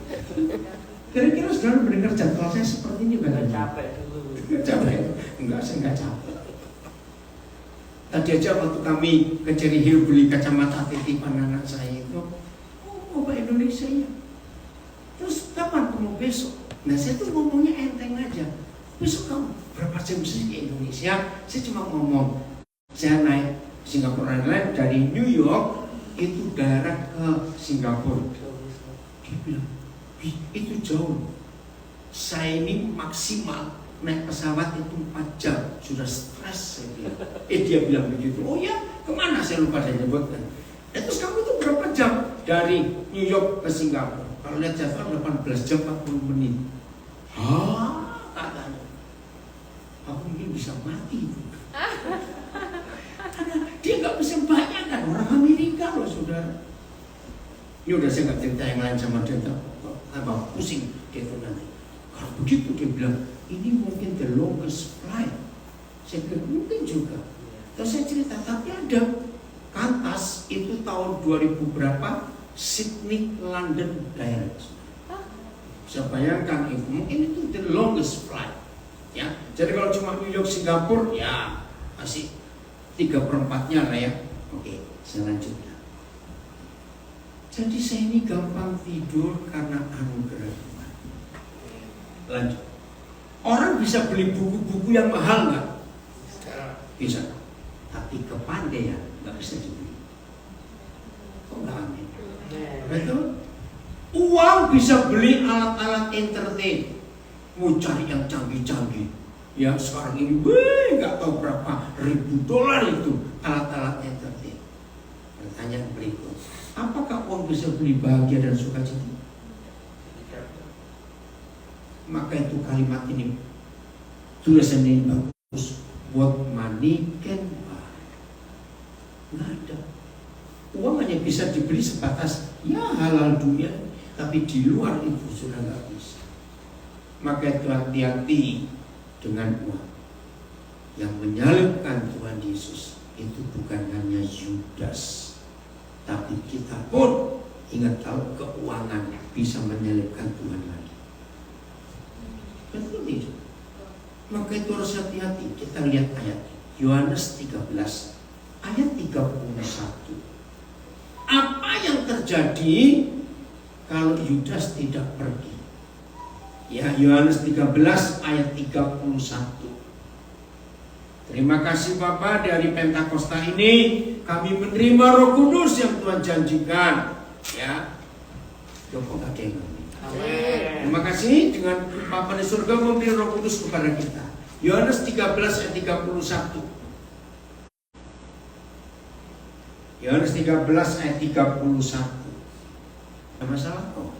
Kira-kira saudara mendengar jadwal saya seperti ini bagaimana? Capek dulu. Capek? Enggak, saya enggak capek. Tadi aja waktu kami ke Cherry Hill beli kacamata titipan anak saya itu, oh Pak Indonesia ya. Terus kapan kamu besok? Nah, saya tuh ngomongnya enteng aja. Besok kamu berapa jam sih ke Indonesia? Saya cuma ngomong, saya naik Singapore Airlines dari New York itu darat ke Singapura. Dia bilang, itu jauh. Saya ini maksimal naik pesawat itu 4 jam, sudah stres saya bilang. Dia bilang begitu. Oh ya, kemana saya lupa saya nyebutkan. Terus kamu itu berapa jam dari New York ke Singapura? Kalau lihat jadwal 18 jam 40 menit. Hah, katanya. Aku mungkin bisa mati. Dia nggak bisa bayangkan orang Amerika loh, saudara. Ini udah saya nggak cerita yang lain sama dia, tambah pusing dia tuh nanti. Kalau begitu dia bilang, ini mungkin the longest flight. Saya bilang mungkin juga. Terus saya cerita, tapi ada Qantas itu tahun 2000 berapa Sydney London direct. Bisa bayangkan itu, mungkin itu the longest flight. Ya, jadi kalau cuma New York Singapura, ya masih 3/4-nya lah ya. Oke, saya lanjutkan. Jadi saya ini gampang tidur karena anugerah Tuhan. Lanjut. Orang bisa beli buku-buku yang mahal nggak? Bisa. Tapi kepandaian nggak bisa dibeli. Kok nggak amin? Betul? Uang bisa beli alat-alat entertain. Mau cari yang canggih-canggih. Ya sekarang ini, nggak tahu berapa ribu dolar itu alat-alat entertain. Pertanyaan berikut, apakah uang bisa beli bahagia dan sukacita? Maka itu kalimat ini, tulisan ini bagus. What money can buy. Nggak ada. Uang hanya bisa dibeli sebatas ya halal dunia, tapi di luar itu sudah nggak bisa. Maka itu hati-hati dengan uang. Yang menyalibkan Tuhan Yesus itu bukan hanya Yudas, tapi kita pun ingat tahu keuangan bisa menyalibkan Tuhan lagi. Betul tidak? Maka itu harus hati-hati. Kita lihat ayat Yohanes 13 ayat 31. Apa yang terjadi kalau Yudas tidak pergi? Ya, Yohanes 13 ayat 31. Terima kasih Bapak, dari Pentakosta ini kami menerima Roh Kudus yang Tuhan janjikan. Ya, Joko gak ada yang ngerti. Terima kasih dengan Bapa di surga memberi Roh Kudus kepada kita. Yohanes 13 ayat 31. Yohanes 13 ayat 31. Ada masalah? Oh,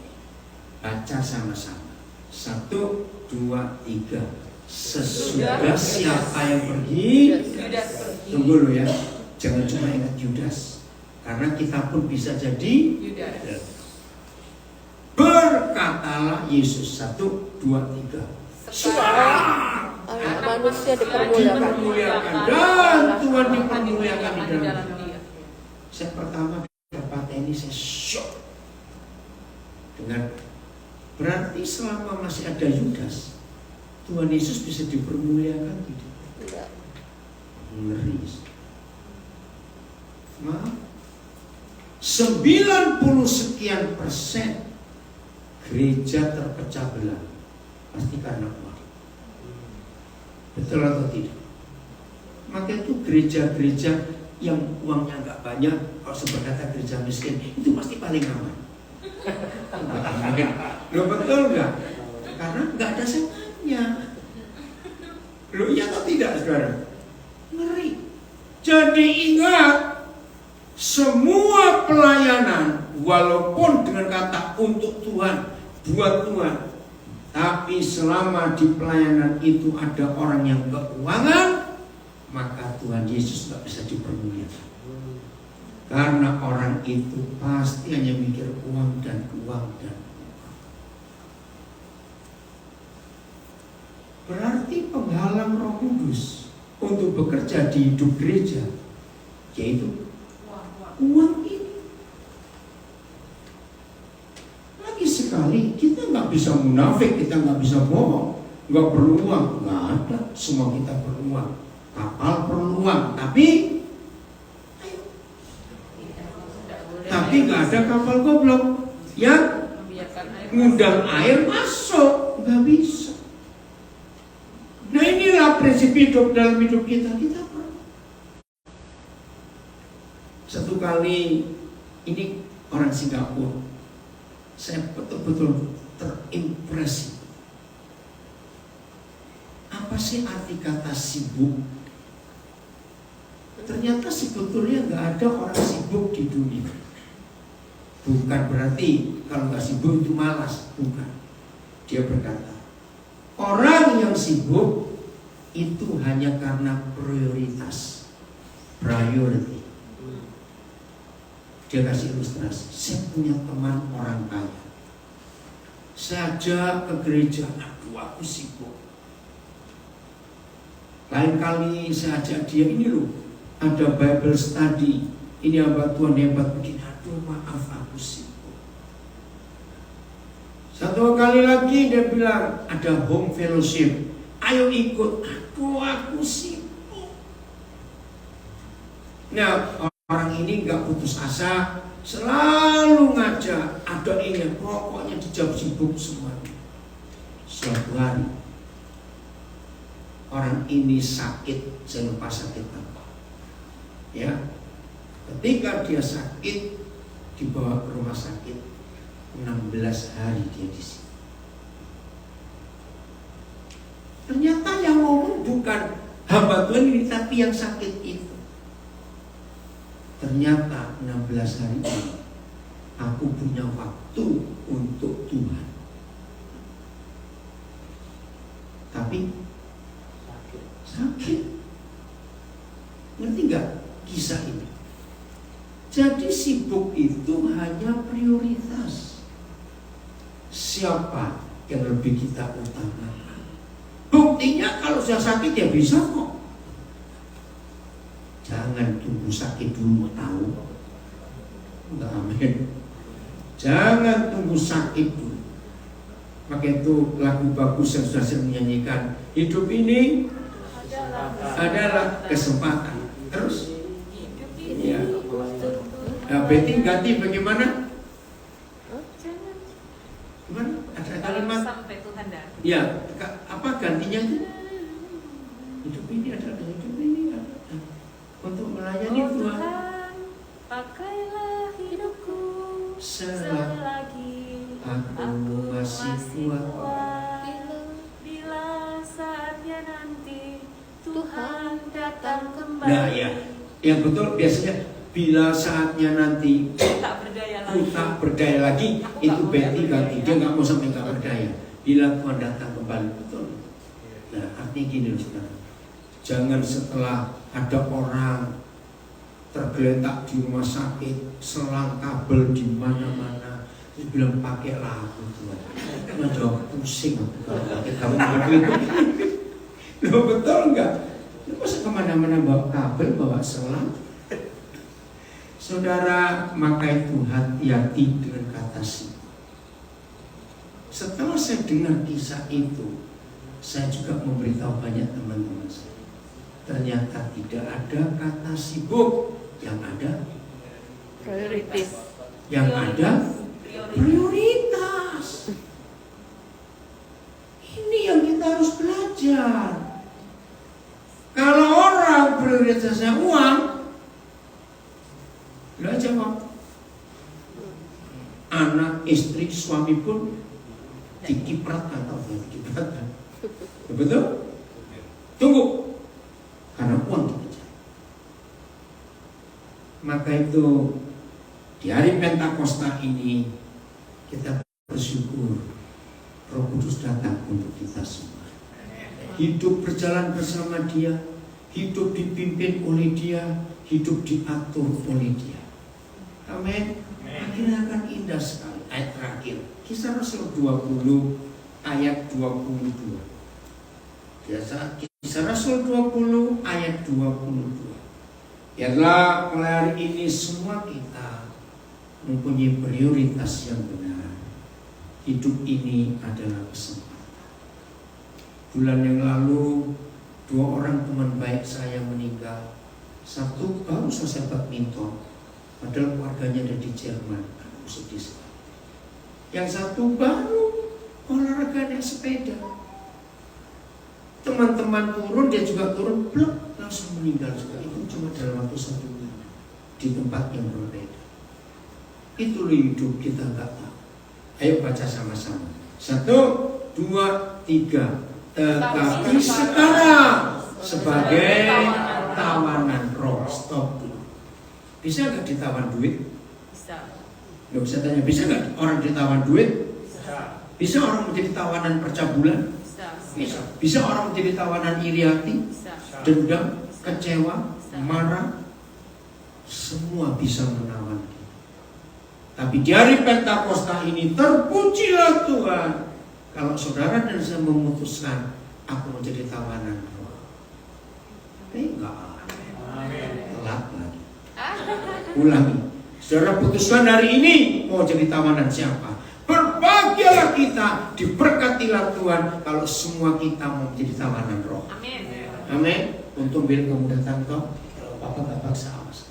baca sama-sama. 1, 2, 3. Sesudah siapa yang pergi? Yudas pergi. Tunggu dulu ya. Jangan cuma ingat Yudas. Karena kita pun bisa jadi Yudas. Berkatalah Yesus. 1, 2, 3. Sekarang Anak manusia dipermuliakan. dipermuliakan dan Tuhan dipermuliakan di di dalam dalam. dia. Saya pertama dapat ini saya shock dengan berarti selama masih ada Yudas, Tuhan Yesus bisa dipermuliakan tidak? Tidak. Ngeri. Maaf, 90 sekian persen gereja terpecah belah pasti karena uang. Betul atau tidak? Maka itu gereja-gereja yang uangnya nggak banyak, kalau seberkata gereja miskin, itu pasti paling aman. Loh betul nggak? Karena nggak ada setannya. Loh iya atau tidak saudara? Ngeri. Jadi ingat, semua pelayanan walaupun dengan kata untuk Tuhan, buat Tuhan, tapi selama di pelayanan itu ada orang yang keuangan, maka Tuhan Yesus nggak bisa dipermuliakan. Karena orang itu pasti hanya mikir uang dan uang dan uang. Berarti penghalang Roh Kudus untuk bekerja di hidup gereja yaitu uang ini. Lagi sekali kita nggak bisa munafik, kita nggak bisa bohong, nggak perlu uang, nggak ada. Semua kita perlu uang, kapal perlu uang, tapi nggak ada kapal goblok yang ngundang air masuk, nggak bisa. Nah inilah prinsip hidup dalam hidup kita. Kita perlu. Satu kali ini orang Singapura, saya betul-betul terimpresi. Apa sih arti kata sibuk? Ternyata sebetulnya nggak ada orang sibuk di dunia. Bukan berarti kalau nggak sibuk itu malas, bukan. Dia berkata, orang yang sibuk itu hanya karena prioritas, priority. Dia kasih ilustrasi. Saya punya teman orang kaya. Saya ajak ke gereja, aduh aku sibuk. Lain kali saya ajak dia, ini loh, ada Bible study. Ini hamba Tuhan hebat begini. Aduh maaf aku sibuk. Satu kali lagi dia bilang ada home fellowship. Ayo ikut. Aduh aku sibuk. Nah orang ini gak putus asa. Selalu ngajak. Ada ini pokoknya dijawab sibuk semuanya. Suatu hari orang ini sakit. Saya lupa sakit apa. Ya, ketika dia sakit dibawa ke rumah sakit, 16 hari dia di sini. Ternyata yang ngomong bukan hamba Tuhan ini, tapi yang sakit itu. Ternyata 16 hari ini aku punya waktu untuk Tuhan. Tapi sakit. Ngerti nggak kisah ini? Jadi sibuk itu hanya prioritas. Siapa yang lebih kita utamakan? Buktinya kalau sudah sakit ya bisa kok. Jangan tunggu sakit dulu tahu. Enggak, amin. Jangan tunggu sakit dulu. Maka itu lagu bagus yang sudah saya menyanyikan. Hidup ini adalah kesempatan. Terus? Ya. Nah, Betty ganti bagaimana? Gimana? Ada kalimat? Sampai Tuhan datang. Ya, apa gantinya itu? Hidup ini adalah hidup ini adalah untuk melayani Tuhan. Pakailah hidupku Selagi selagi aku masih kuat. Bila saatnya nanti Tuhan datang kembali. Nah ya, yang betul biasanya bila saatnya nanti Tak berdaya aku lagi. tak berdaya lagi, itu berarti ganti, dia nggak mau sampai nggak berdaya. Bila Tuhan datang kembali, betul. Nah artinya gini loh saudara, jangan setelah ada orang tergeletak di rumah sakit, selang kabel di mana-mana, terus bilang pakai lagu Tuhan. Udah pusing aku kalau pakai kabel itu. Loh betul nggak? Lu masa kemana-mana bawa kabel, bawa selang? Saudara, maka itu hati-hati dengan kata si. Setelah saya dengar kisah itu, saya juga memberitahu banyak teman-teman saya. Ternyata tidak ada kata sibuk, yang ada Prioritas. yang ada prioritas. Ini yang kita harus belajar. Kalau orang prioritasnya uang, lo jawab. Anak, istri, suami pun dikipratkan atau dikipratkan. Betul? Tunggu. Karena uang kita cari. Maka itu di hari Pentakosta ini kita bersyukur Roh Kudus datang untuk kita semua. Hidup berjalan bersama Dia, hidup dipimpin oleh Dia, hidup diatur oleh Dia. Amin. Akhirnya akan indah sekali. Ayat terakhir, Kisah Rasul 20 ayat 22. Biasa Kisah Rasul 20 ayat 22. Biarlah mulai hari ini semua kita mempunyai prioritas yang benar. Hidup ini adalah kesempatan. Bulan yang lalu 2 orang teman baik saya meninggal. Satu baru selesai badminton, padahal keluarganya ada di Jerman. Aku sedih sekali. Yang satu baru olahraga naik sepeda. Teman-teman turun, dia juga turun, blok, langsung meninggal juga. Itu cuma dalam waktu 1 minggu di tempat yang berbeda. Itu loh hidup kita nggak tahu. Ayo baca sama-sama. 1, 2, 3. Tetapi sekarang sebagai tawanan roh. Stop dulu. Bisa nggak ditawan duit? Bisa. Nggak bisa tanya, bisa nggak orang ditawan duit? Bisa orang menjadi tawanan percabulan? Bisa. Bisa orang menjadi tawanan iri hati, dendam, kecewa, marah. Semua bisa menawan kita. Tapi di hari Pentakosta ini terpujilah Tuhan. Kalau saudara dan saya memutuskan aku menjadi tawanan roh. Enggak. Telat lagi. Ulangi. Saudara putuskan hari ini mau jadi tawanan siapa? Berbahagialah kita, diberkatilah Tuhan kalau semua kita mau menjadi tawanan roh. Amin. Amin. Untung bil kamu datang kok. Kalau Bapak tak paksa awas.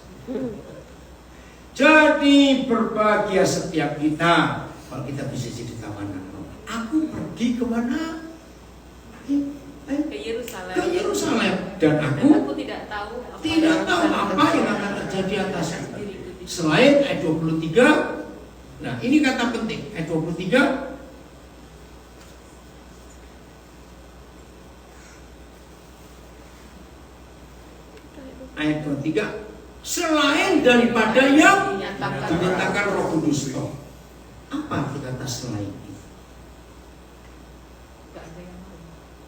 Jadi berbahagia setiap kita kalau kita bisa jadi tawanan roh. Aku pergi kemana? Ke Yerusalem. Ke Yerusalem. Dan aku tidak tahu apa yang akan terjadi atasku. Selain ayat 23. Nah ini kata penting, ayat 23. Ayat 23. Selain daripada yang dinyatakan Roh Kudus. Apa arti kata selain itu?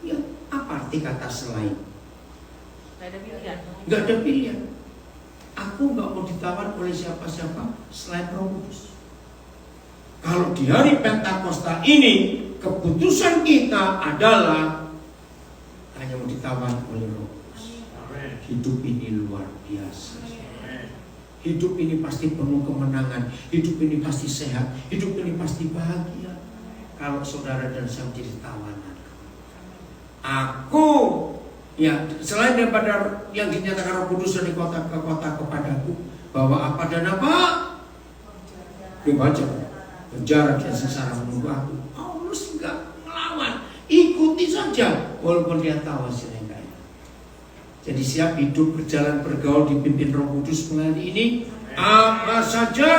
Ya, apa arti kata selain? Gak ada pilihan. Gak ada pilihan. Aku gak mau ditawan oleh siapa-siapa selain Roh Kudus. Kalau di hari Pentakosta ini keputusan kita adalah hanya mau ditawan oleh Roh Kudus. Hidup ini luar biasa. Hidup ini pasti penuh kemenangan. Hidup ini pasti sehat. Hidup ini pasti bahagia. Kalau saudara dan saya menjadi tawanan. Aku, ya selain daripada yang dinyatakan Roh Kudus dari kota ke kota kepadaku, bahwa apa dan apa? Dibaca. Penjara dan sengsara menunggu aku. Paulus enggak melawan, ikuti saja walaupun dia tahu hasilnya enggak enak. Jadi siap hidup berjalan bergaul dipimpin Roh Kudus mulai ini. Apa saja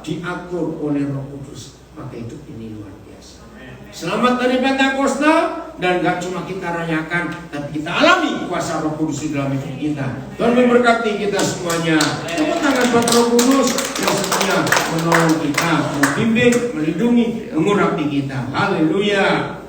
diatur oleh Roh Kudus, maka hidup ini luar biasa. Selamat dari Pentakosta, dan gak cuma kita rayakan, tapi kita alami kuasa Roh Kudus di dalam hidup kita. Tuhan memberkati kita semuanya. Tepuk tangan buat Roh Kudus yang setia menolong kita, membimbing, melindungi, mengurapi kita. Haleluya.